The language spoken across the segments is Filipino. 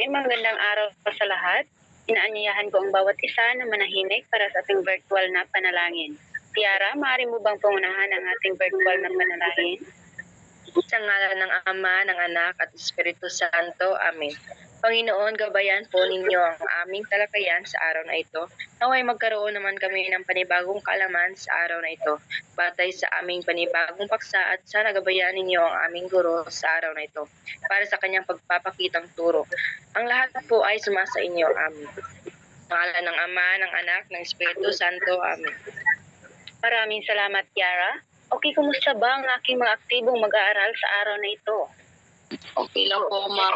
Okay, magandang araw sa lahat. Inaanyayahan ko ang bawat isa na manahimik para sa ating virtual na panalangin. Tiara, maaari mo bang pangunahan ang ating virtual na panalangin? Sa ngalan ng Ama, ng Anak, at Espiritu Santo. Amen. Panginoon, gabayan po ninyo ang aming talakayan sa araw na ito. Naway magkaroon naman kami ng panibagong kaalaman sa araw na ito. Batay sa aming panibagong paksa at sana gabayan ninyo ang aming guro sa araw na ito para sa kanyang pagpapakitang turo. Ang lahat po ay sumasa inyo. Amen. Pangalan ng Ama, ng Anak, ng Espiritu Santo. Amen. Maraming salamat, Tiara. Okay, kumusta ba ang aking mga aktibong mag-aaral sa araw na ito? Okay lang po, ma'am.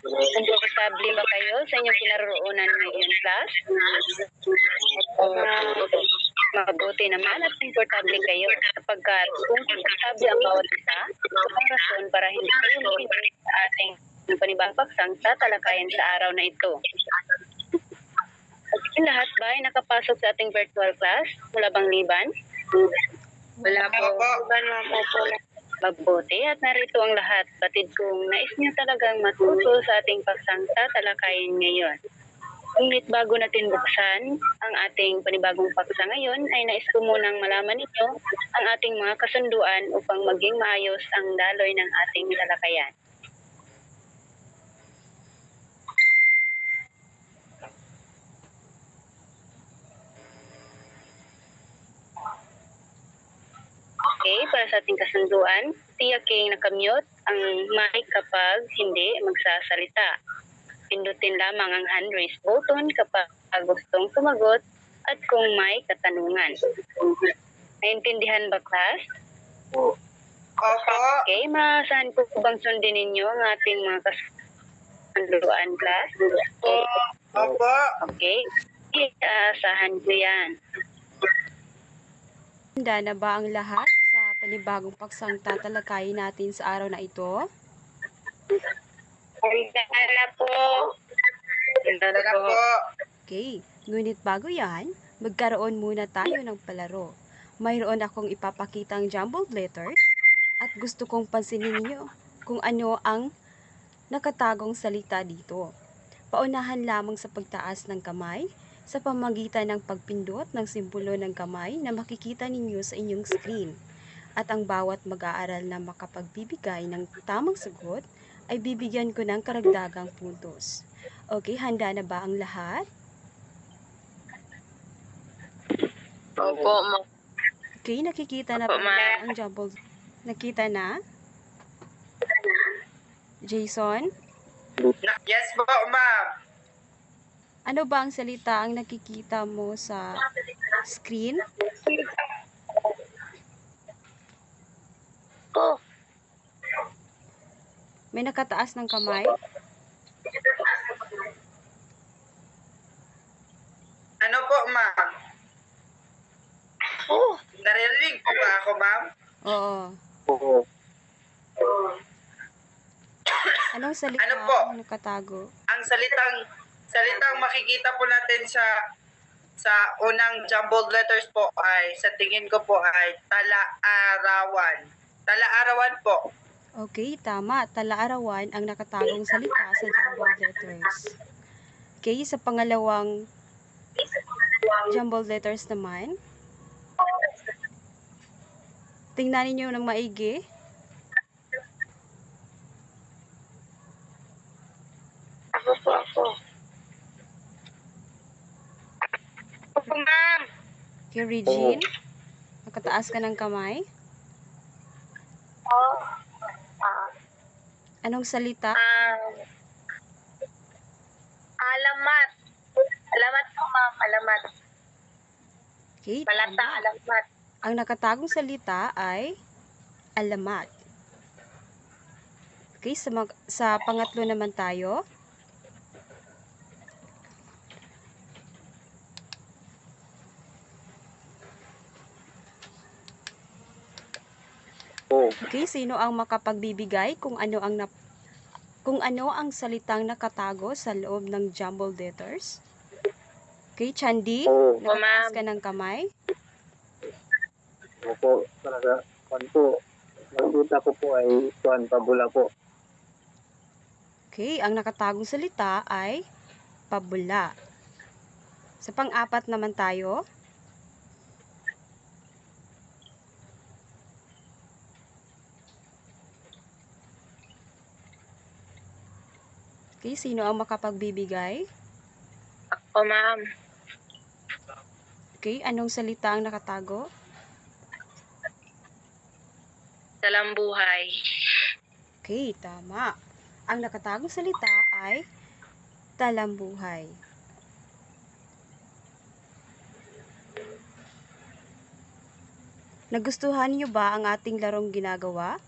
Komportable ba kayo sa inyong kinaroroonan ngayong class? Mabuti naman at komportable kayo sapagkat kung komportable ang bawat isa, ang rason para hindi kayo makinig sa ating panibang paksang sa talakayan sa araw na ito. Lahat ba ay nakapasok sa ating virtual class? Wala bang liban? Wala po. Mabuti at narito ang lahat. Batid kung nais niyo talagang matuto sa ating paksang sa talakayan ngayon. Ngunit bago natin buksan ang ating panibagong paksa ngayon, ay nais ko munang malaman ninyo ang ating mga kasunduan upang maging maayos ang daloy ng ating talakayan. Okay, para sa ating kasunduan, tiyaking nakamute ang mic kapag hindi magsasalita. Pindutin lamang ang hand raise button kapag gustong sumagot at kung may katanungan. Naintindihan ba, class? Opo. Okay, maasahan ko bang sundin ninyo ang ating mga kasunduan, class? Opo. Okay, aasahan ko yan. Handa na ba ang lahat sa panibagong paksang tatalakayin natin sa araw na ito? Handa na po. Okay, ngunit bago yan, magkaroon muna tayo ng palaro. Mayroon akong ipapakitang jumbled letters at gusto kong pansinin niyo kung ano ang nakatagong salita dito. Paunahan lamang sa pagtaas ng kamay sa pamamagitan ng pagpindot ng simbolo ng kamay na makikita ninyo sa inyong screen. At ang bawat mag-aaral na makapagbibigay ng tamang sagot ay bibigyan ko ng karagdagang puntos. Okay, handa na ba ang lahat? Opo, ma'am. Okay, nakikita na ba ang jumbled? Nakita na? Jason? Yes po, ma'am. Ano ba ang salita ang nakikita mo sa screen? May nakataas ng kamay? Ano po, ma'am? Naririnig po ba ako, ma'am? Oo. Anong salita Ano po? ang nakatago? Ang salitang makikita po natin sa unang jumbled letters po ay, sa tingin ko po ay tala-arawan. Tala-arawan po. Okay, tama. Tala-arawan ang nakatagong salita sa jumbled letters. Okay, sa pangalawang jumbled letters naman. Tingnan niyo ng maigi. Ako. Opo, ma'am. Okay, Regine. Nakataas ka ng kamay. Anong salita? Alamat. Alamat po, ma'am. Alamat. Okay, Malata, tama. alamat. Ang nakatagong salita ay alamat. Okay, sa pangatlo naman tayo. Okay, sino ang makapagbibigay kung ano ang salitang nakatago sa loob ng jumbled letters? Okay, Chandi, nakataas ka ng kamay. Opo, talaga. Nakita ko po ay Juan Pabula po. Okay, ang nakatagong salita ay pabula. Sa pang-apat naman tayo. Okay, sino ang makapagbibigay? Ako, ma'am. Okay, anong salita ang nakatago? Talambuhay. Okay, tama. Ang nakatagong salita ay talambuhay. Nagustuhan niyo ba ang ating larong ginagawa?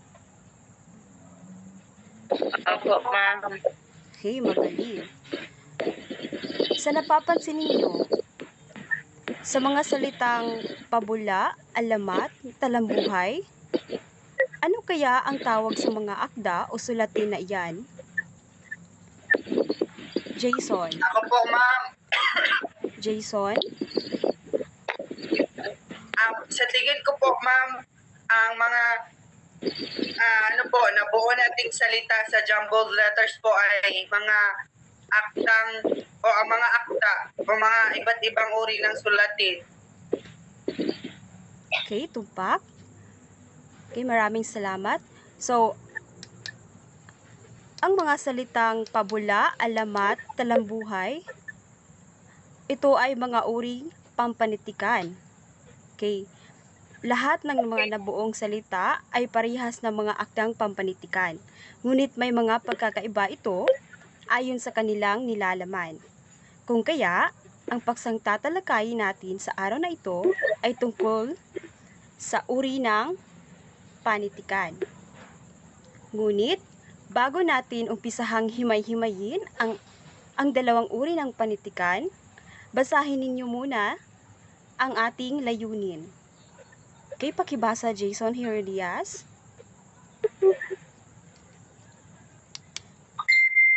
Ako, ma'am. Okay, magaling. Sa napapansin ninyo, sa mga salitang pabula, alamat, talambuhay, ano kaya ang tawag sa mga akda o sulatin na iyan? Jason. Ako po, ma'am. Jason? Sa tingin ko po, ma'am, ang mga nabuo nating salita sa jumbled letters po ay mga aktang o ang mga akta o mga iba't ibang uri ng sulatin. Okay, tumpak. Okay, maraming salamat. So, ang mga salitang pabula, alamat, talambuhay, ito ay mga uring pampanitikan. Okay. Lahat ng mga nabuong salita ay parehas na mga aktang pampanitikan. Ngunit may mga pagkakaiba ito ayon sa kanilang nilalaman. Kung kaya, ang paksang tatalakayin natin sa araw na ito ay tungkol sa uri ng panitikan. Ngunit, bago natin umpisahang himay-himayin ang dalawang uri ng panitikan, basahin ninyo muna ang ating layunin. Okay, pakibasa Jason Herodias.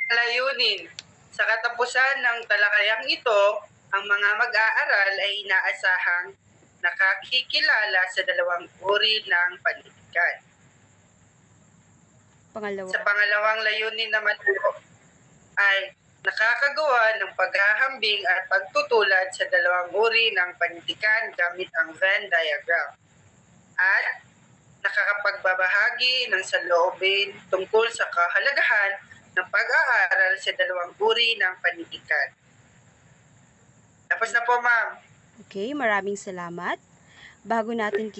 Layunin. Sa katapusan ng talakayang ito, ang mga mag-aaral ay inaasahang nakakikilala sa dalawang uri ng panitikan. Pangalawa. Sa pangalawang layunin naman po ay nakakagawa ng paghahambing at pagtutulad sa dalawang uri ng panitikan gamit ang Venn diagram. At nakakapagbabahagi ng saloobin tungkol sa kahalagahan ng pag-aaral sa dalawang uri ng panitikan. Tapos na po, ma'am. Okay, maraming salamat. Bago natin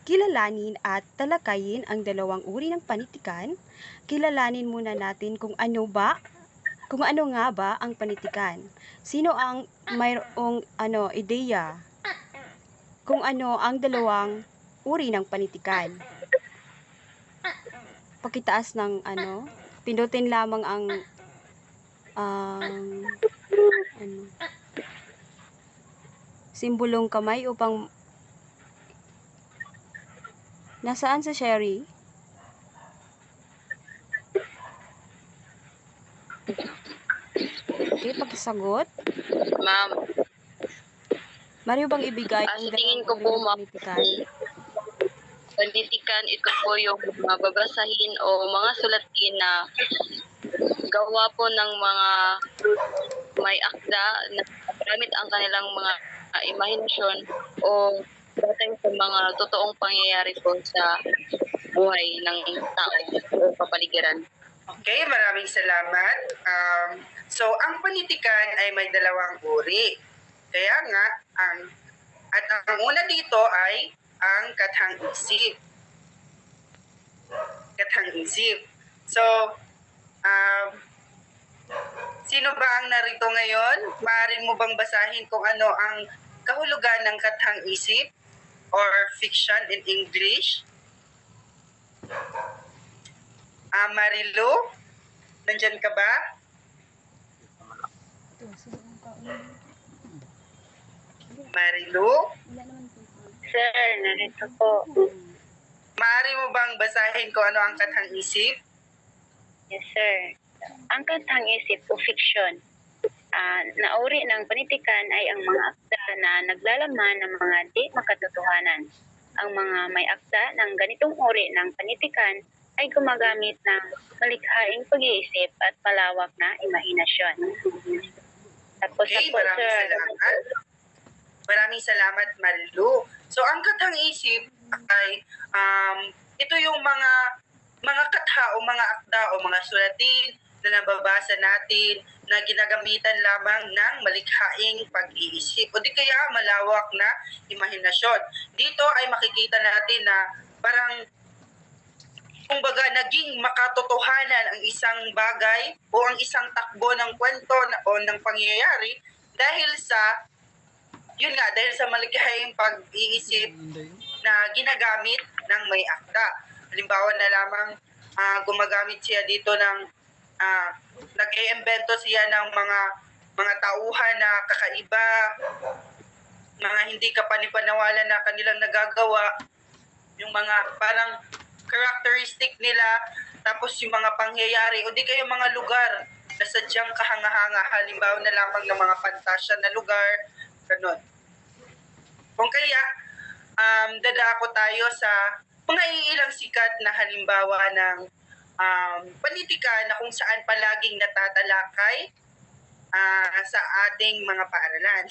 kilalanin at talakayin ang dalawang uri ng panitikan, kilalanin muna natin kung ano nga ba ang panitikan. Sino ang mayroong ideya kung ano ang dalawang uri ng panitikan? Pakitaas ng pindutin lamang ang simbolong kamay upang nasaan sa Sherry? Okay, pakisagot. Ma'am, Mario bang ibigay ang tingin ko po, ma'am, panitikan, ito po yung mga babasahin o mga sulatin na gawa po ng mga may akda na gamit ang kanilang mga imahinasyon o batay sa mga totoong pangyayari po sa buhay ng tao o kapaligiran. Okay, maraming salamat. So, ang panitikan ay may dalawang uri. Kaya nga, ang una dito ay ang kathang-isip. Kathang-isip. So, sino ba ang narito ngayon? Maaari mo bang basahin kung ano ang kahulugan ng kathang-isip or fiction in English? Marilu, nandyan ka ba? Marilu? Sir, narito po. Maaari mo bang basahin kung ano ang kathang-isip? Yes, sir. Ang kathang-isip o fiction na uri ng panitikan ay ang mga akda na naglalaman ng mga di makatotohanan. Ang mga may akda ng ganitong uri ng panitikan ay gumagamit ng malikhaing pag-iisip at malawak na imahinasyon. Tapos Okay, na po, maraming sir. salamat. Maraming salamat, Marilu. So, ang kathang isip ay ito yung mga katha o mga akda o mga sulatin na nababasa natin na ginagamitan lamang ng malikhaing pag-iisip o di kaya malawak na imahinasyon. Dito ay makikita natin na parang kumbaga naging makatotohanan ang isang bagay o ang isang takbo ng kwento o ng pangyayari dahil sa malikhaing pag-iisip na ginagamit ng may akda. Halimbawa na lamang gumagamit siya dito ng nag-iimbento siya ng mga tauhan na kakaiba, mga hindi kapanipaniwala na kanilang nagagawa, yung mga parang characteristic nila, tapos yung mga pangyayari o di kaya mga lugar na sadyang kahanga-hanga, halimbawa na lamang ng mga pantasya na lugar, ganun. Kung kaya, dadako tayo sa mga iilang sikat na halimbawa ng politika na kung saan palaging natatalakay sa ating mga paaralan.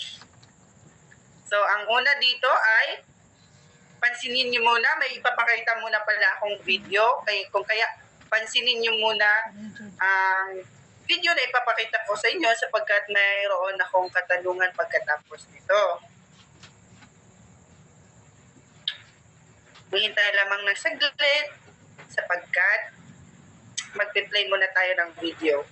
So, ang una dito ay pansinin niyo muna, may ipapakita muna pala akong video. Kung kaya, pansinin niyo muna ang video na ipapakita ko sa inyo sapagkat mayroon akong katanungan pagkatapos nito. Hintay lamang ng saglit sapagkat magpe-play muna tayo ng video.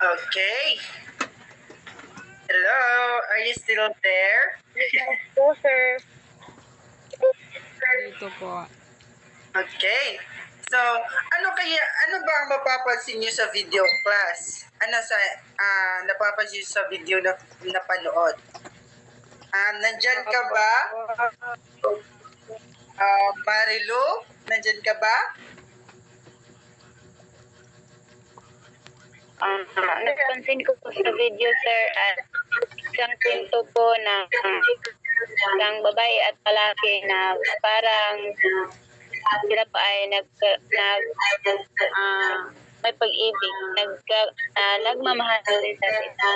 Okay. Hello, are you still there? Po, sir. Dito po. Okay. So, ano ba ang mapapansin niyo sa video class? Napapansin niyo sa video na napanood? Nandyan ka ba? Marilu, nandyan ka ba? Napansin ko po sa video, sir, at isang kwento po ng isang babae at lalaki na parang sila pa ay may pag-ibig, nagmamahal din sa isa't isa.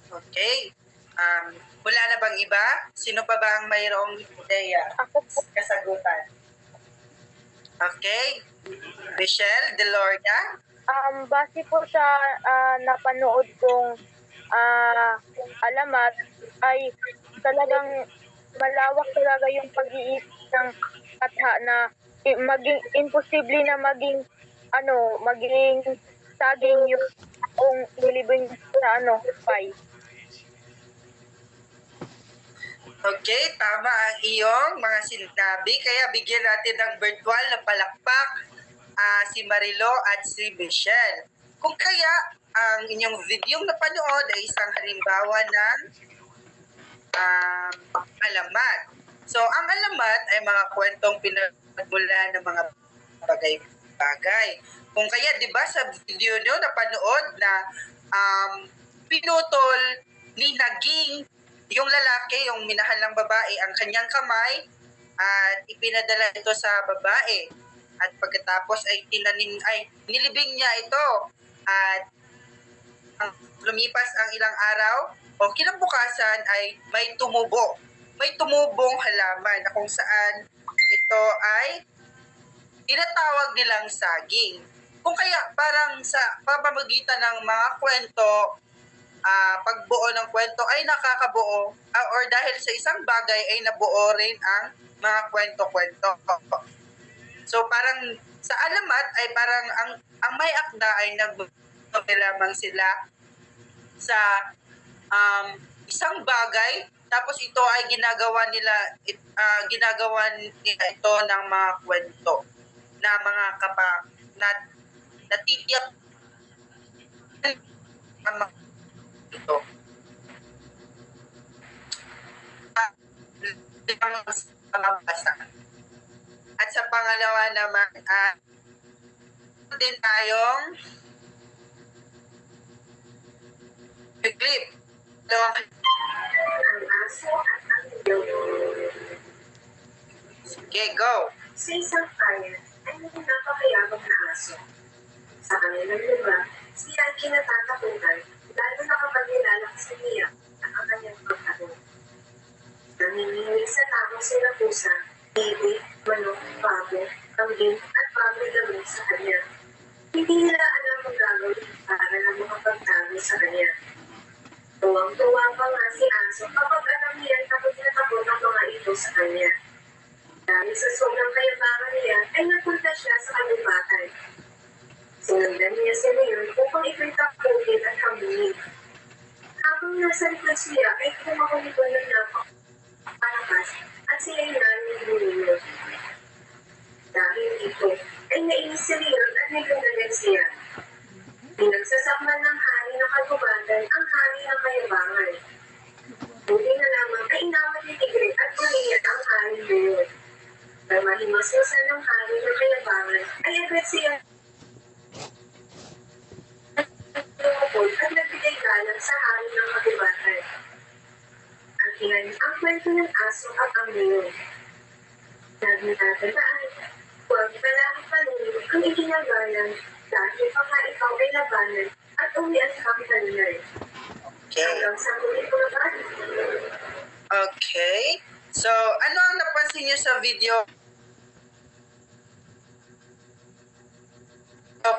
Okay. Wala na bang iba? Sino pa ba ang mayroong ideya? Ako po. Kasagutan. Okay. Michelle Delorda? Base po sa napanood kong alamat ay talagang malawak talaga yung pag-iisip ng katha na maging imposible na maging saging yung kung nilibing sa pie. Okay, tama ang iyong mga sinabi. Kaya bigyan natin ng virtual na palakpak si Marilo at si Michelle. Kung kaya ang inyong video napanood ay isang halimbawa ng alamat. So, ang alamat ay mga kwentong pinagmula ng mga bagay-bagay. Kung kaya, di ba, sa video nyo napanood na pinutol ni Naging yung lalaki, yung minahal ng babae, ang kanyang kamay at ipinadala ito sa babae. At pagkatapos ay nilibing niya ito. At lumipas ang ilang araw, o kinabukasan ay may tumubong halaman na kung saan ito ay tinatawag nilang saging. Kung kaya parang sa pamamagitan ng mga kwento, pagbuo ng kwento ay nakakabuo or dahil sa isang bagay ay nabuo rin ang mga kwento-kwento. So parang sa alamat ay parang ang may akda ay lamang sila sa isang bagay, tapos ito ay ginagawa nila ito ng mga kwento na mga natitiyak ito. At sa pangalawa naman, din tayong clip. Sige, go. Sa isang bayan ay may napakayabang na aso. Sa kanilang lugar, siya ay kinatatakutan lalo na kapag nilalakas niya ang kanyang pagkaroon. Namimili sa tao sila pusa, bibi, manok, bago, kambing at baboy gamit sa kanya. Hindi nila alam ang gagawin para lang makapagtago sa kanya. Tuwang-tuwa pa nga si aso kapag alam niya takot na takot ang mga ito sa kanya. Dahil sa sobrang kayabangan niya, ay napunta siya sa kalubatan. Sinundan niya si Leon upang ito'y takutin at hambingin. Habang nasa likod siya, ay kumakulito ng napakalakas at siya ay nanginginig. Dahil ito, ay nainis si Leon at nagagalit siya. Pinagsasakman ng hari ng kalubatan ang hari ng kayabangan. Buti na lamang ay inawat ni Tigre at Goliath ang hari Leon. Nang mahimasmasan ng hari ng kayabangan, ay agad siya lumupod at nagbigay galang sa hari ng kagubatan. Ang kwento ng aso at ang leon. Nagtatandaan, huwag palagi panunod ang iginagalang dahil baka ikaw ay labanan at umian sa kapitalunan. Okay. Hanggang sa huli ko na ba? Okay. So, ano ang napansin niyo sa video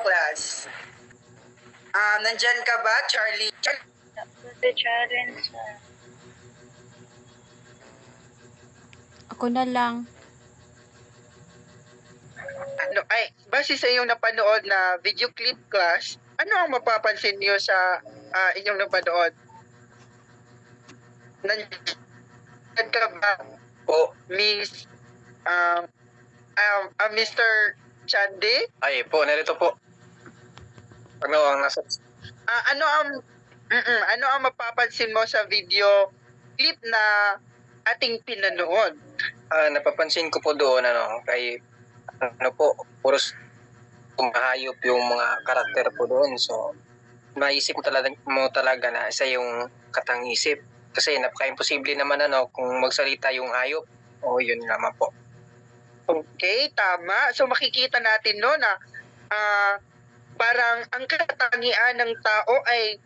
class? Nandyan ka ba, Charlie? The challenge. Ako na lang. Base sa iyong napanood na video clip class, ano ang mapapansin niyo sa inyong napanood? Nandyan ka ba po, Miss Mr. Chandy? Ay po, narito po. Ano ang nasa... Ano ang mapapansin mo sa video clip na ating pinanood? napapansin ko po doon, kay, puro mahayop yung mga karakter po doon. So, maisip mo talaga na isa yung katang-isip. Kasi napaka-imposible naman kung magsalita yung hayop. O yun naman po. Okay, tama. So makikita natin no na parang ang katangian ng tao ay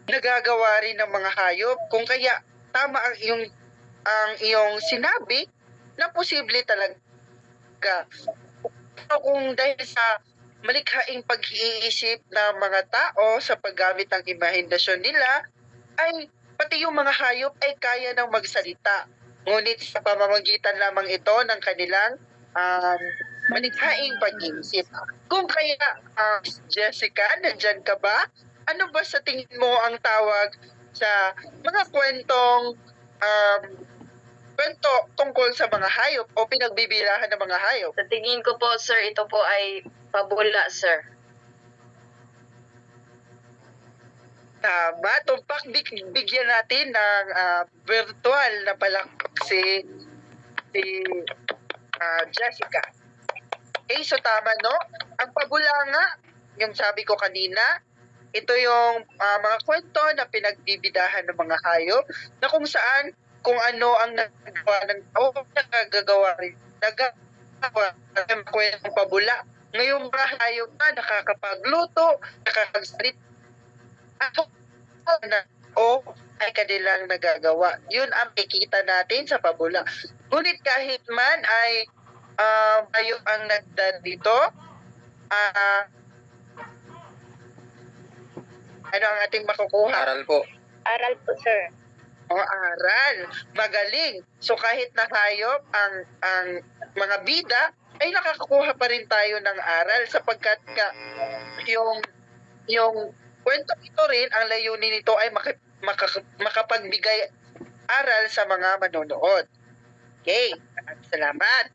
nagagawa rin ng mga hayop. Kung kaya tama ang iyong sinabi na posible talaga. Pero kung dahil sa malikhaing pag-iisip ng mga tao sa paggamit ng imahinasyon nila, ay pati yung mga hayop ay kaya ng magsalita. Ngunit sa pamamagitan lamang ito ng kanilang malikhaing pag-iisip. Kung kaya, Jessica, nandyan ka ba? Ano ba sa tingin mo ang tawag sa mga kwento tungkol sa mga hayop o pinagbibilahan ng mga hayop? Sa tingin ko po, sir, ito po ay pabula, sir. Tama, tumpak bigyan natin ng virtual na palakpak si Jessica. Okay, so tama no? Ang pabula nga, yung sabi ko kanina, ito yung mga kwento na pinagbibidahan ng mga hayop na kung saan, kung ano ang nagagawa ng tao, nagagawa ng kwentong pabula. Ngayong mga hayop na nakakapagluto, nakakagsalita, o ay kanilang nagagawa. Yun ang makikita natin sa pabula. Ngunit kahit man ay hayop ang nagdaan dito, ano ang ating makukuha? Aral po. Aral po, sir. O aral. Magaling. So kahit na hayop ang mga bida, ay nakakakuha pa rin tayo ng aral sapagkat yung kwento ito rin, ang layunin nito ay makapagbigay aral sa mga manonood. Okay, salamat.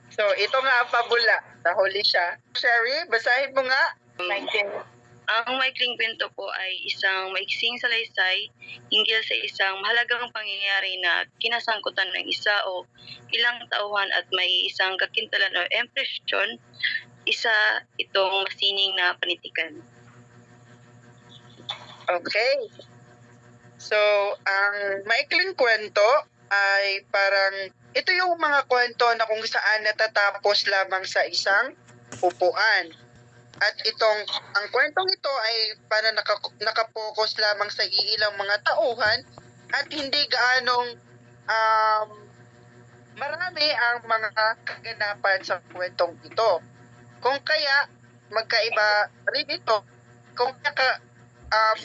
So, ito nga ang pabula. Nahuli siya. Sherry, basahin mo nga. Ang maikling kwento po ay isang maiksing salaysay hinggil sa isang mahalagang pangyayari na kinasangkutan ng isa o ilang tauhan at may isang kakintalan o impresyon, isa itong masining na panitikan. Okay. So, ang maikling kwento ay parang ito yung mga kwento na kung saan natatapos lamang sa isang upuan. At ang kwentong ito ay para nakapokus lamang sa iilang mga tauhan at hindi gaanong marami ang mga kaganapan sa kwentong ito. Kung kaya, magkaiba rin ito. Kung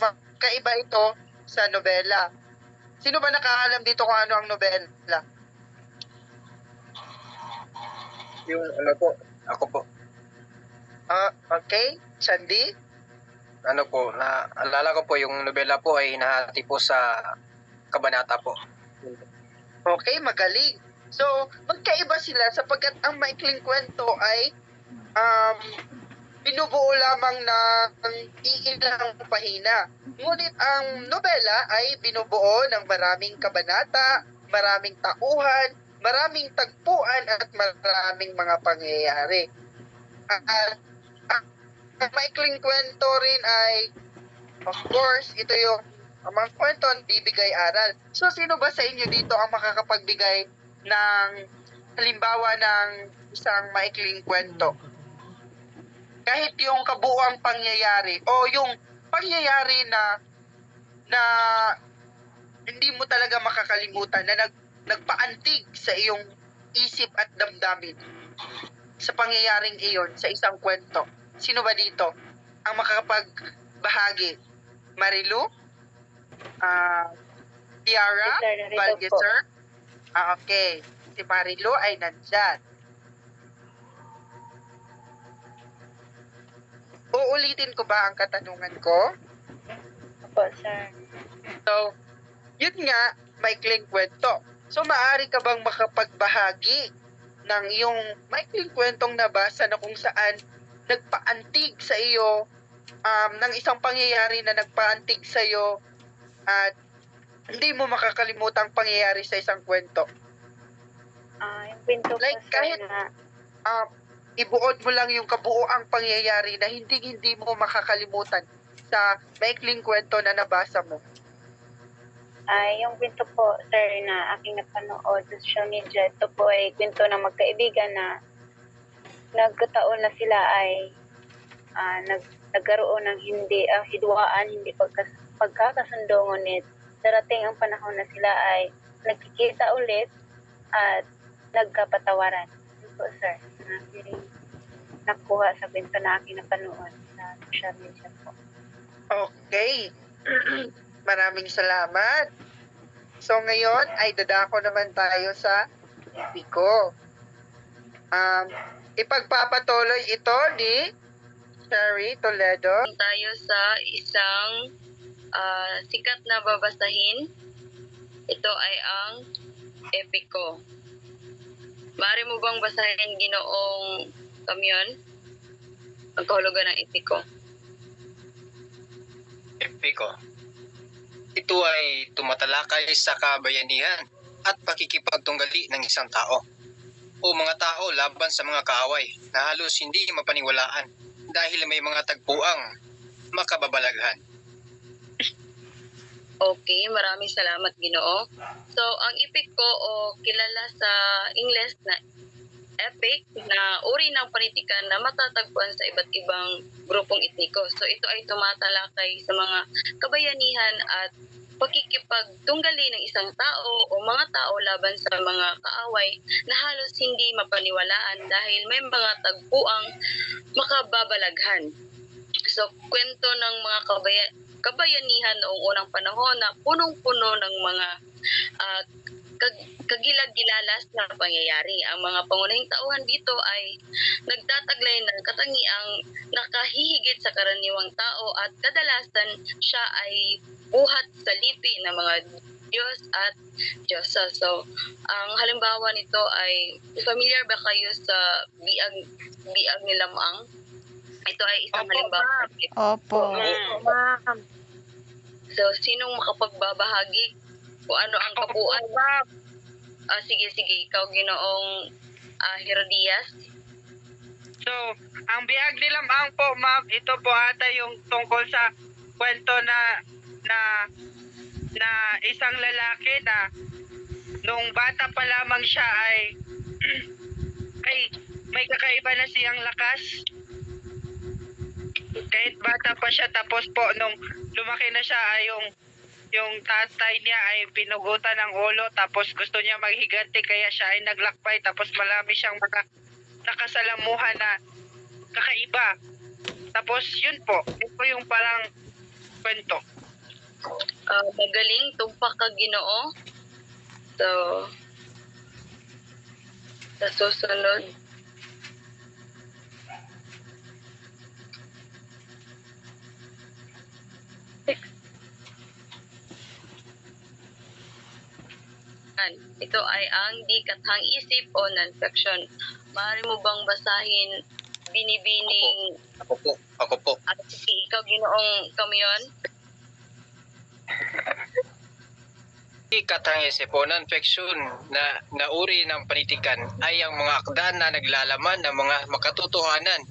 magkaiba ito sa nobela. Sino ba nakaalam dito kung ano ang nobela? Yung ano po, ako po. Okay, Sandy? Ano po, naalala ko po yung nobela po ay nahati po sa kabanata po. Okay, magaling. So, magkaiba sila sapagkat ang maikling kwento ay binubuo lamang ng iilang pahina. Ngunit ang nobela ay binubuo ng maraming kabanata, maraming tauhan, maraming tagpuan at maraming mga pangyayari. Ang maikling kwento rin ay, of course, ito yung mga kwento bibigay aral. So, sino ba sa inyo dito ang makakapagbigay ng halimbawa ng isang maikling kwento? Kahit yung kabuuang pangyayari o yung pangyayari na hindi mo talaga makakalimutan na nagpaantig sa iyong isip at damdamin sa pangyayaring iyon sa isang kwento. Sino ba dito ang makakapagbahagi? Marilu? Tiara? Valgeser? Okay. Si Marilu ay nandyan. Uulitin ko ba ang katanungan ko? Opo, sir. So, yun nga, maikling kwento. So, maaari ka bang makapagbahagi ng iyong maikling kwentong nabasa na kung saan nagpaantig sa iyo ng isang pangyayari na nagpaantig sa iyo at hindi mo makakalimutang pangyayari sa isang kwento? Yung kwento Like, po, sir, kahit na ibuod mo lang yung kabuoang pangyayari na hindi mo makakalimutan sa maikling kwento na nabasa mo. Ay, yung kwento po, sir, na aking napanood sa social media, ito po ay kwento ng magkaibigan na nagkataon na sila ay nagkaroon ng hidwaan, hindi pagkakasundo, ngunit darating ang panahon na sila ay nagkikita ulit at nagkapatawaran. Yun po, sir, na aking nakuha sa kwento na aking napanood sa social media po. Okay. Maraming salamat. So ngayon ay dadako naman tayo sa Ipiko. Ipagpapatuloy ito ni Sherry Toledo. Tayo sa isang sikat na babasahin. Ito ay ang Epiko. Maaari mo bang basahin, Ginoong Kamyon, ang kahulugan ng Epiko? Epiko. Ito ay tumatalakay sa kabayanihan at pakikipagtunggali ng isang tao o mga tao laban sa mga kaaway na halos hindi mapaniwalaan dahil may mga tagpuang makababalaghan. Okay, maraming salamat, Ginoo. So, ang Epiko o kilala sa Ingles na epic na uri ng panitikan na matatagpuan sa iba't ibang grupong etniko. So, ito ay tumatalakay sa mga kabayanihan at pakikipagtunggali ng isang tao o mga tao laban sa mga kaaway na halos hindi mapaniwalaan dahil may mga tagpuang makababalaghan. So, kwento ng mga kabayanihan noong unang panahon na punong-puno ng mga kagilag-gilalas na pangyayari. Ang mga pangunahing tauhan dito ay nagtataglay ng katangiang nakahihigit sa karaniwang tao at kadalasan siya ay buhat sa lipi ng mga Diyos at Diyosa. So, ang halimbawa nito ay, familiar ba kayo sa biag ni Lamang? Ito ay isang halimbawa. Opo. Ma'am. So, sinong makapagbabahagi kung ano ang kabuuan? Sige, ikaw, Ginoong Herodias. So, ang biag ni Lamang po, ma'am, ito po ata yung tungkol sa kwento na isang lalaki na nung bata pa lamang siya ay may kakaiba na siyang lakas. Kahit bata pa siya, tapos po nung lumaki na siya ay yung tatay niya ay pinugutan ng ulo, tapos gusto niya maghiganti kaya siya ay naglakbay, tapos marami siyang mga nakasalamuhan na kakaiba. Tapos yun po, ito yung parang kwento. Magaling, tumpak ka, Ginoo. So, sa susunod. Ito ay ang di katang isip o non-fiction. Maaari mo bang basahin Binibining? Ako po. At sige, ikaw, Ginoong Kamyon. Di katang isip o non-fiction na uri ng panitikan ay ang mga akda na naglalaman ng mga makatotohanan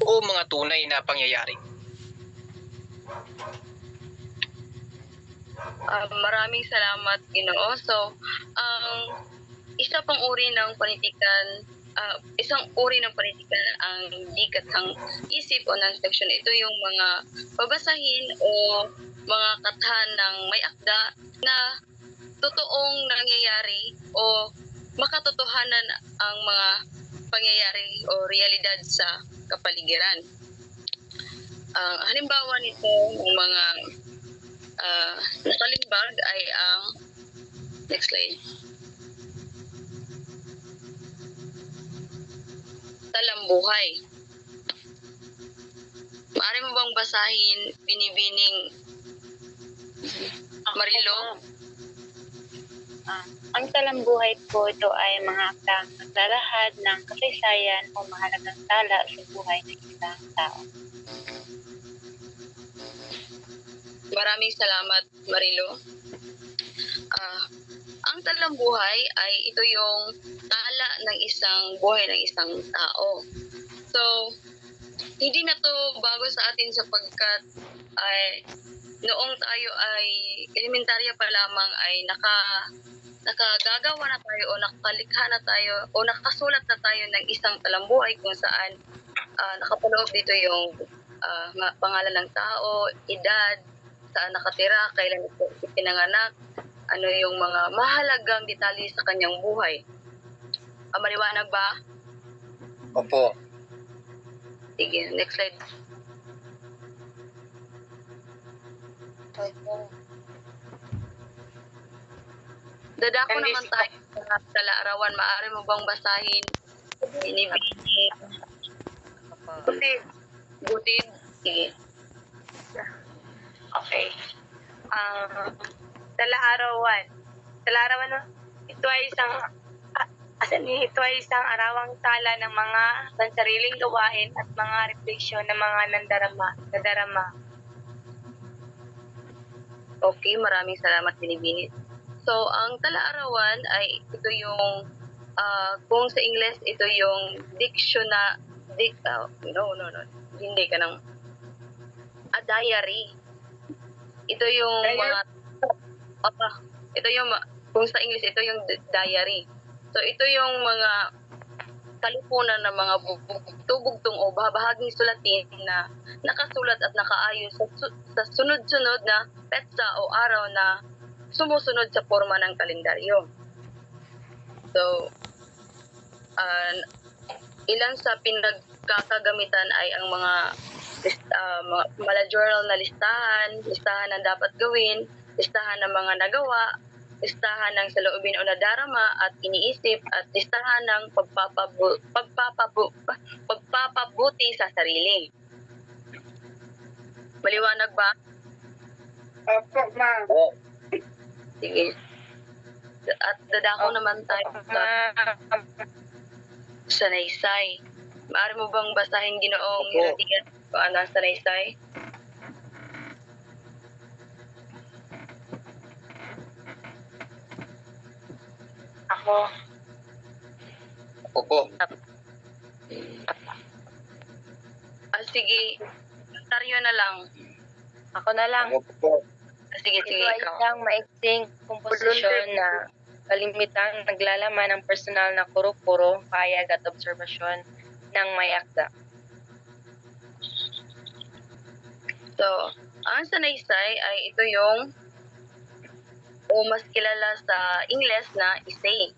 o mga tunay na pangyayari. Maraming salamat, Ginoo. So, ang isa pang uri ng panitikan, isang uri ng panitikan ang di katang isip o non-fiction. Ito yung mga babasahin o mga kathan ng may akda na totoong nangyayari o makatotohanan ang mga pangyayari o realidad sa kapaligiran. Halimbawa nito ng mga nakalimbag ay ang next slide. Talambuhay. Maaari mo bang basahin Binibining Marilo? Ang talambuhay po, ito ay mga aktang naglalahad ng kasaysayan o mahalagang tala sa buhay ng isang tao. Maraming salamat, Marilo. ang talambuhay ay ito yung tala ng isang buhay ng isang tao. So, hindi na to bago sa atin sapagkat ay noong tayo ay elementarya pa lamang ay nakagagawa na tayo o nakalikha na tayo o nakasulat na tayo ng isang talambuhay kung saan nakapaloob dito yung pangalan ng tao, edad, saan nakatira, kailan ito pinanganak, ano yung mga mahalagang detalye sa kanyang buhay. Maliwanag ba? Opo. Sige, next slide. Dadako naman tayo sa talaarawan. Maaari mo bang basahin? Binibini. Butid. Sige. Okay. Talaarawan. Talaarawan, no? Ito ay isang arawang tala ng mga pansariling gawain at mga refleksyon ng mga nadarama. Okay, maraming salamat, Binibini. So, ang talaarawan ay ito yung, kung sa Ingles, ito yung hindi ka ng, diary. Ito yung mga, ito yung, kung sa English, ito yung diary. So, ito yung mga kalipunan ng mga bugtong o bahaging sulatin na nakasulat at nakaayos sa sunod-sunod na petsa o araw na sumusunod sa forma ng kalendaryo. So, ilan sa pinagkakagamitan ay ang mga journal na listahan ng dapat gawin, listahan ng mga nagawa, listahan ng saloobin o nadarama at iniisip, at listahan ng pagpapabuti sa sarili. Maliwanag ba? Opo, ma'am. Sige. At dadako naman tayo sa sanaysay. Maaari mo bang basahin, Ginoong Hiratigan, kung ano ang sanaysay? Ako. Opo. Sige. Taryo na lang. Ako na lang. Opo. Sige, Ito ay ikaw. isang maiksing komposisyon na kalimitang naglalaman ng personal na kuro-kuro, payag at obserbasyon ng may akda. So, ang sanaysay ay ito yung o mas kilala sa Ingles na essay.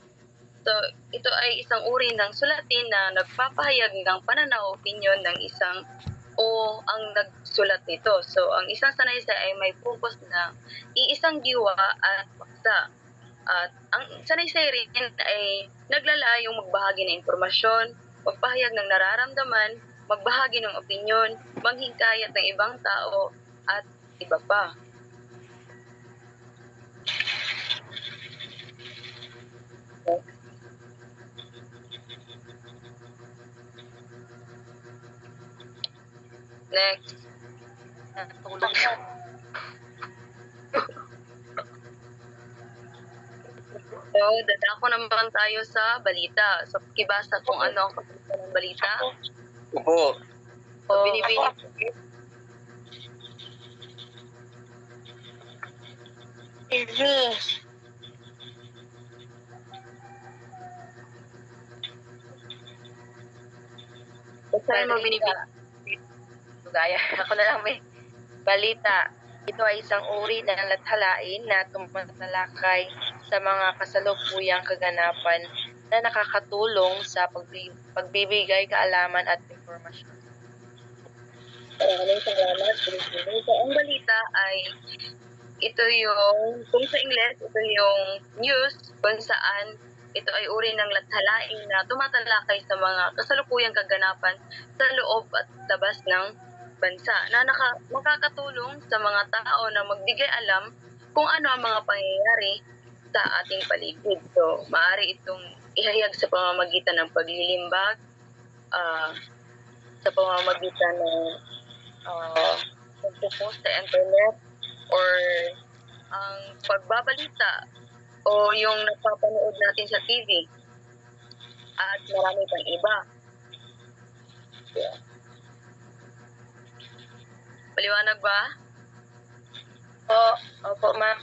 So, ito ay isang uri ng sulatin na nagpapahayag ng pananaw, opinyon ng isang o ang nagsulat nito. So, ang isang sanaysay ay may focus na iisang diwa at paksa. At ang sanaysay rin ay naglalayong magbahagi ng impormasyon, magpahayag ng nararamdaman, magbahagi ng opinyon, manghikayat ng ibang tao, at iba pa. Next. Natulog. So, dadako naman tayo sa balita. So, kibasa kung ano ang kapitan ng balita. Opo. So, binibini. Saan mo binibini? Gaya, ako na lang may balita. Ito ay isang uri ng lathalain na tumatalakay sa mga kasalukuyang kaganapan na nakakatulong sa pagbibigay kaalaman at impormasyon. Maraming salamat. So, ang balita ay ito yung, kung sa Ingles, ito yung news kung saan ito ay uri ng lathalain na tumatalakay sa mga kasalukuyang kaganapan sa loob at labas ng bansa na makakatulong sa mga tao na magbigay alam kung ano ang mga pangyayari sa ating paligid. So, maaari itong ihayag sa pamamagitan ng paglilimbag, sa pamamagitan ng pagpopost sa internet, or ang pagbabalita o o yung napapanood natin sa TV. At marami pang iba. Paliwanag ba? Opo, ma'am.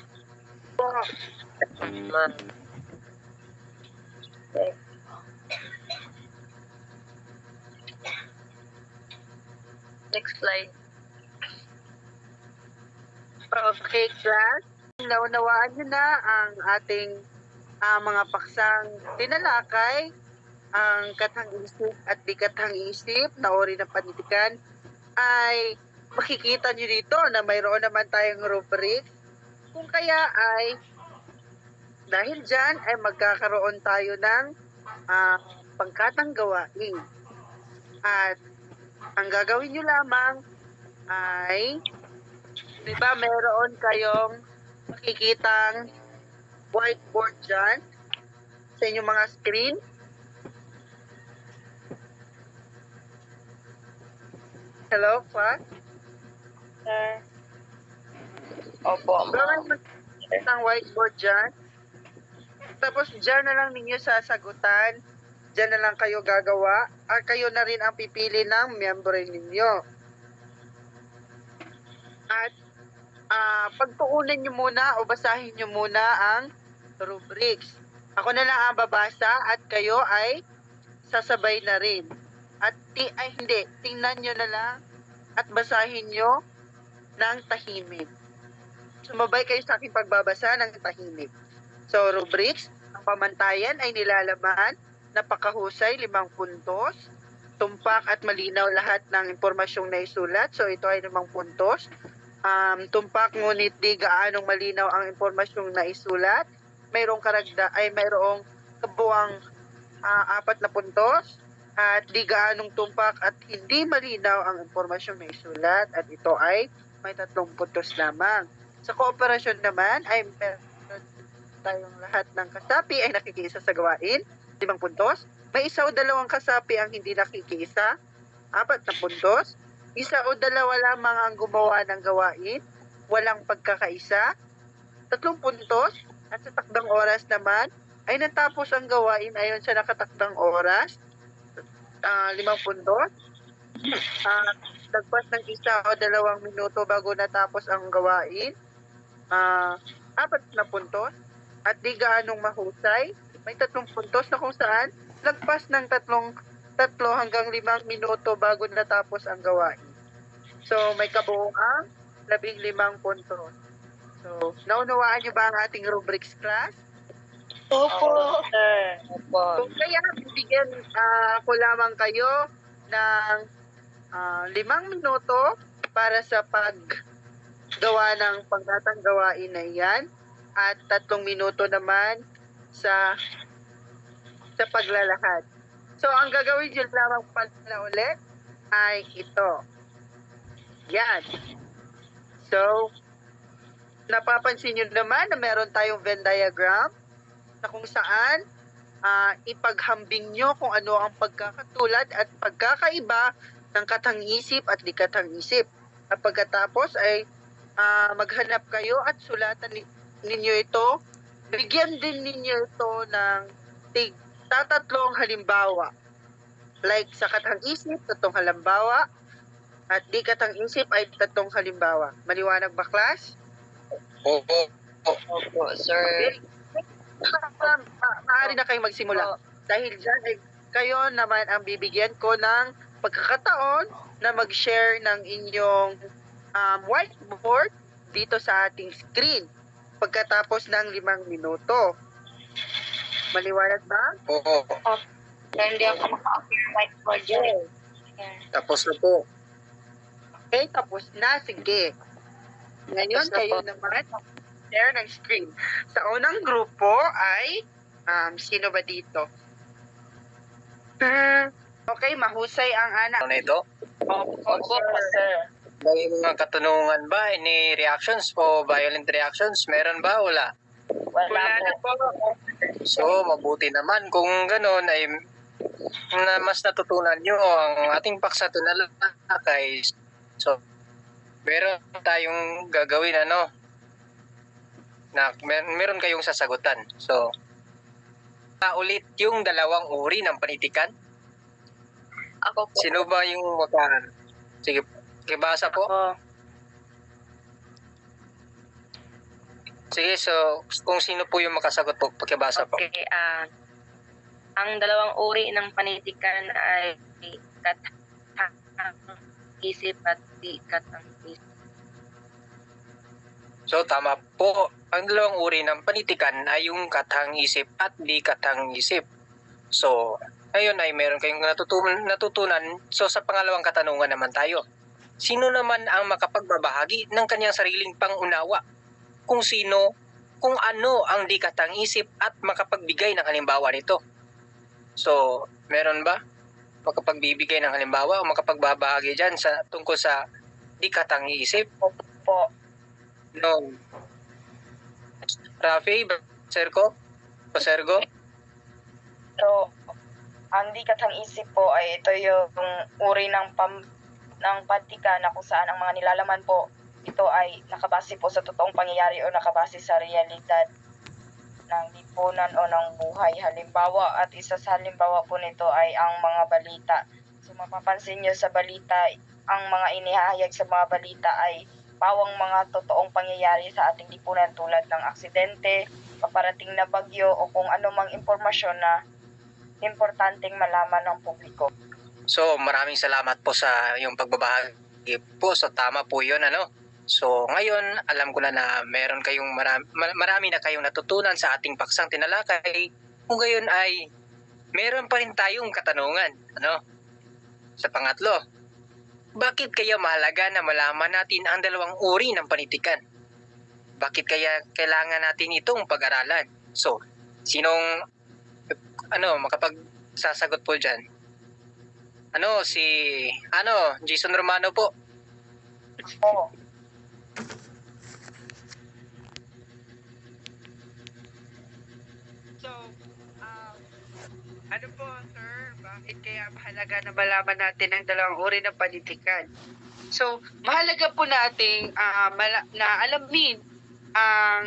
Ma'am. Next slide. Okay, class. Naunawaan nyo na ang ating mga paksang tinalakay, ang kathang-isip at di kathang-isip na uri ng panitikan, ay makikita nyo dito na mayroon naman tayong rubric. Kung kaya ay dahil dyan ay magkakaroon tayo ng pangkatang gawain. At ang gagawin nyo lamang ay, di ba meron kayong makikitang whiteboard dyan sa inyong mga screen? Hello, class? Opo, ma'am. Isang whiteboard dyan. Tapos dyan na lang ninyo sasagutan. Dyan na lang kayo gagawa. At kayo na rin ang pipili ng miyembro ninyo. At pagtuunan nyo muna o basahin nyo muna ang rubrics. Ako na lang ang babasa at kayo ay sasabay na rin. At tingnan nyo na lang at basahin nyo ng tahimik. Sumabay kayo sa aking pagbabasa ng tahimik. So, rubrics, ang pamantayan ay nilalaman, napakahusay, 5 puntos, tumpak at malinaw lahat ng impormasyong naisulat. So, ito ay 5 puntos. Tumpak ngunit di gaanong malinaw ang impormasyong naisulat. Mayroong kabuang 4 na puntos. At di gaanong tumpak at hindi malinaw ang impormasyong naisulat. At ito ay may 3 puntos lamang. Sa kooperasyon naman ay meron tayong lahat ng kasapi ay nakikiisa sa gawain, 5 puntos. May 1 o 2 kasapi ang hindi nakikiisa, 4 na puntos. 1 o 2 lamang ang gumawa ng gawain, walang pagkakaisa, 3 puntos. At sa takdang oras naman ay natapos ang gawain ayon sa nakatakdang oras, 5 puntos. Lagpas ng 1 o 2 minuto bago natapos ang gawain, 4 na puntos. At di gaanong mahusay, may 3 puntos na kung saan lagpas ng 3 hanggang 5 minuto bago natapos ang gawain. So, may kabuuang 15 puntos. So, naunawaan niyo ba ang ating rubrics, class? Opo, sir. Opo. Kung kaya, bigyan ko lamang kayo ng 5 minuto para sa paggawa ng pangkatang gawain na iyan at 3 minuto naman sa paglalahad. So, ang gagawin nyo lamang pala ulit ay ito. Yan. So, napapansin nyo naman na meron tayong Venn diagram na kung saan ipaghambing nyo kung ano ang pagkakatulad at pagkakaiba ng katang-isip at di katang-isip. At pagkatapos ay maghanap kayo at sulatan ninyo ito. Bigyan din ninyo ito ng tatlong halimbawa. Like sa katang-isip, 3 halimbawa. At di katang-isip ay 3 halimbawa. Maliwanag ba, class? Opo. Opo, sir. Maaari na kayong magsimula. Dahil dyan ay kayo naman ang bibigyan ko ng pagkakataon na mag-share ng inyong whiteboard dito sa ating screen pagkatapos ng 5 minuto. Maliwanag ba? Oo. Hindi ako maka-appear whiteboard dyan. Tapos na po. Okay, tapos na. Sige. Ngayon, Tapos na kayo po. naman share ng screen. Sa unang grupo ay sino ba dito? Okay, mahusay ang anak. Ano na ito? Opo, sir. May mga katanungan ba? Any reactions o violent reactions? Meron ba? Wala. Wala na po. So, mabuti naman kung gano'n ay na mas natutunan nyo ang ating paksa tinalakay. So, meron tayong gagawin na meron kayong sasagutan. So, ulit yung dalawang uri ng panitikan. Ako po. Sino ba yung Sige, kibasa po. Ako. Sige, so kung sino po yung makasagot po, pakibasa po. Okay, ang dalawang uri ng panitikan ay katang isip at di katang isip. So, tama po. Ang dalawang uri ng panitikan ay yung katang isip at di katang isip. So, ngayon ay meron kayong natutunan. So, sa pangalawang katanungan naman tayo. Sino naman ang makapagbabahagi ng kanyang sariling pangunawa? Kung ano ang di katang isip at makapagbigay ng halimbawa nito? So, meron ba makapagbibigay ng halimbawa o makapagbabahagi dyan tungkol sa di katang isip? Po. No. Rafi, Sergo? So, ang di katang isip po ay ito yung uri ng pantika na kung saan ang mga nilalaman po ito ay nakabase po sa totoong pangyayari o nakabase sa realidad ng lipunan o ng buhay. Halimbawa, at isa sa halimbawa po nito ay ang mga balita. So, mapapansin nyo sa balita, ang mga inihahayag sa mga balita ay pawang mga totoong pangyayari sa ating lipunan tulad ng aksidente, paparating na bagyo o kung anumang impormasyon na importanteng malaman ng publiko. So, maraming salamat po sa yung pagbabahagi po. So, tama po yun, ano? So, ngayon, alam ko na meron kayong marami na kayong natutunan sa ating paksang tinalakay. Kung gayon ay, meron pa rin tayong katanungan, ano? Sa pangatlo, bakit kaya mahalaga na malaman natin ang dalawang uri ng panitikan? Bakit kaya kailangan natin itong pag-aralan? So, sinong makapagsasagot po dyan? Jason Romano po. Oo. So, ano po, sir? Bakit kaya mahalaga na malaman natin ang dalawang uri ng panitikan? So, mahalaga po nating na alamin ang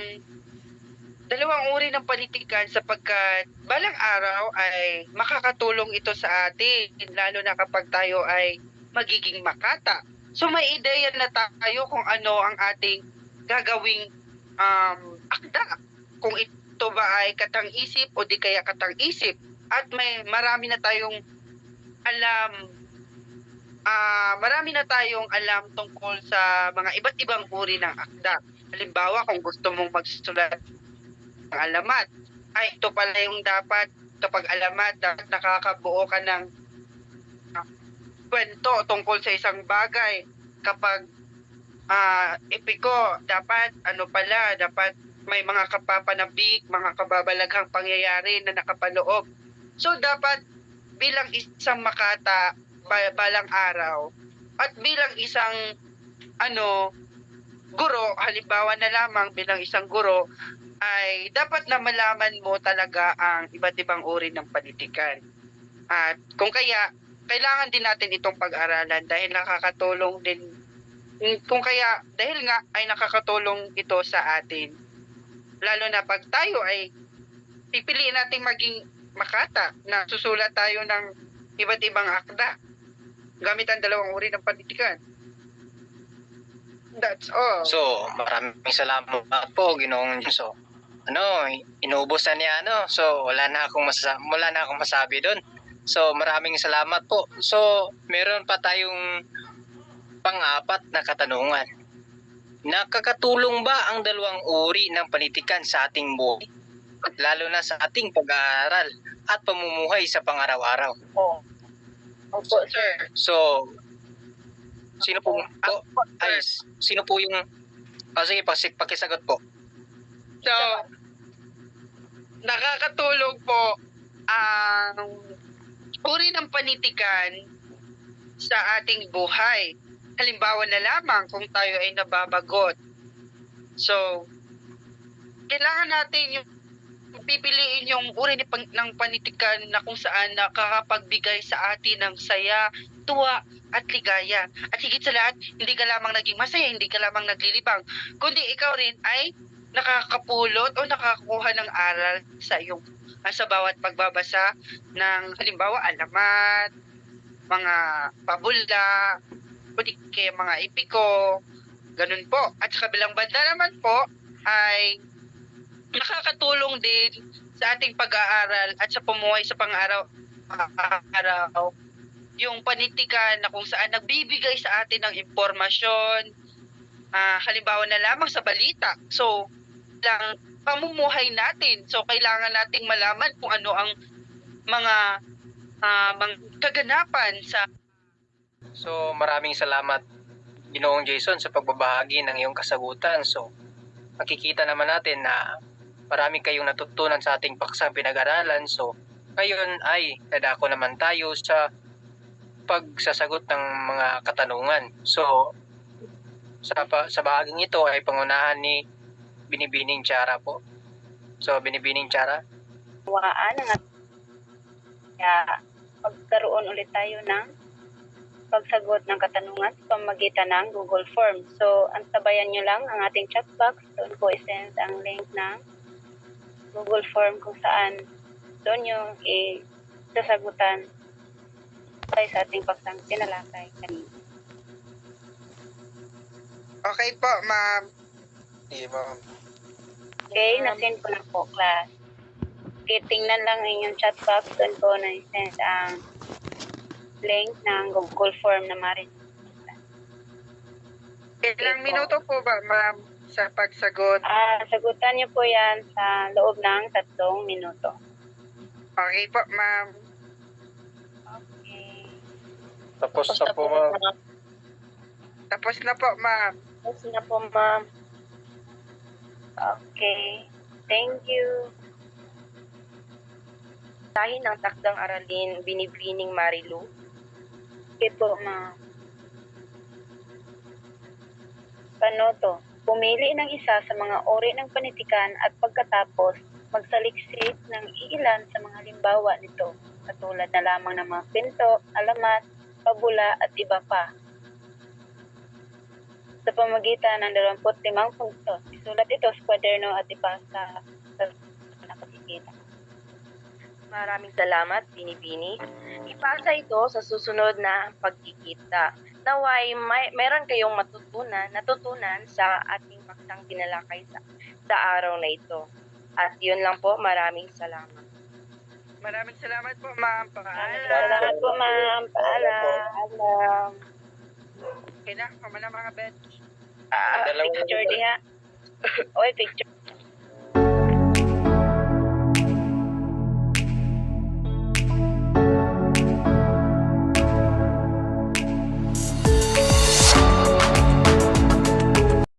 dalawang uri ng panitikan sapagkat balang araw ay makakatulong ito sa atin, lalo na kapag tayo ay magiging makata. So, may ideya na tayo kung ano ang ating gagawing akda. Kung ito ba ay katang isip o di kaya katang isip. At marami na tayong alam tungkol sa mga iba't ibang uri ng akda. Halimbawa, kung gusto mong magsusulat ng alamat, ay ito pala yung dapat kapag alamat, dapat nakakabuo ka ng kwento tungkol sa isang bagay. Kapag epiko, dapat dapat may mga kapapanabik, mga kababalaghang pangyayari na nakapaloob. So, dapat bilang isang makata balang araw at bilang isang guro, halimbawa na lamang bilang isang guro, ay dapat na malaman mo talaga ang iba't ibang uri ng panitikan. At kung kaya, kailangan din natin itong pag-aralan dahil nakakatulong din, dahil nga ay nakakatulong ito sa atin. Lalo na pag tayo ay pipiliin nating maging makata na susulat tayo ng iba't ibang akda gamit ang dalawang uri ng panitikan. That's all. So, maraming salamat po, Ginoong So, inubos na niya, So, wala na akong masabi doon. So, maraming salamat po. So, meron pa tayong pang-apat na katanungan. Nakakatulong ba ang dalawang uri ng panitikan sa ating buhay? Lalo na sa ating pag-aaral at pamumuhay sa pang-araw-araw. Oo. Opo, sir. So, sino po yung sige, pakisagot po. So, nakakatulong po ang uri ng panitikan sa ating buhay. Halimbawa na lamang kung tayo ay nababagot. So, kailangan natin yung pipiliin yung uri ng panitikan na kung saan nakakapagbigay sa atin ng saya, tuwa, at ligaya. At higit sa lahat, hindi ka lamang naging masaya, hindi ka lamang naglilibang, kundi ikaw rin ay nakakapulot o nakakakuha ng aral sa iyong sa bawat pagbabasa ng halimbawa alamat, mga pabula, o di kaya mga epiko, ganun po. At sa kabilang banda naman po ay nakakatulong din sa ating pag-aaral at sa pumuhay sa pang-araw yung panitikan na kung saan nagbibigay sa atin ng impormasyon, halimbawa na lamang sa balita. So, lang pamumuhay natin. So, kailangan nating malaman kung ano ang mga kaganapan sa... So maraming salamat Ginoong Jason sa pagbabahagi ng iyong kasagutan. So makikita naman natin na marami kayong natutunan sa ating paksang pinag-aralan. So ngayon ay dadako naman tayo sa pagsasagot ng mga katanungan. So sa bahaging ito ay pangunahan ni Binibining Tiara po. So Binibining Tiara. Waan ang kaya magkaroon ulit tayo ng pagsagot ng katanungan sa pamamagitan ng Google Form. So, antabayan nyo lang ang ating chat box. Doon po isend ang link ng Google Form kung saan doon nyo isasagutan tayo sa ating paksang tinalakay kanina. Okay po, ma'am. Sige ma'am. Okay, nasend ko na po, class. Okay, tingnan lang ang inyong chat box. Doon po na-send ang link ng Google Form na marin. Ilang minuto po ba, ma'am, sa pagsagot? Sagutan niyo po yan sa loob ng 3 minuto. Okay po, ma'am. Okay. Tapos na po ma'am. Tapos na po, ma'am. Tapos na po, ma'am. Okay. Thank you. Tahin ng takdang aralin, Binibining Marilu. Okay po, ma'am. Panoto. Pumili ng isa sa mga uri ng panitikan at pagkatapos magsaliksik ng iilan sa mga halimbawa nito, katulad na lamang ng mga pinto, alamat, pabula at iba pa. Sa pamagitan ng 25 puntos, isulat ito sa kwaderno at ipasa sa nakikita. Maraming salamat, Binibini. Ipasa ito sa susunod na pagkikita. Naway meron kayong natutunan sa ating paksang tinalakay sa araw na ito. At yun lang po, maraming salamat. Maraming salamat po, ma'am. Paalam. Salamat po, ma'am. Paalam. Okay na, kama na mga bench. Picture diha. Oy, picture.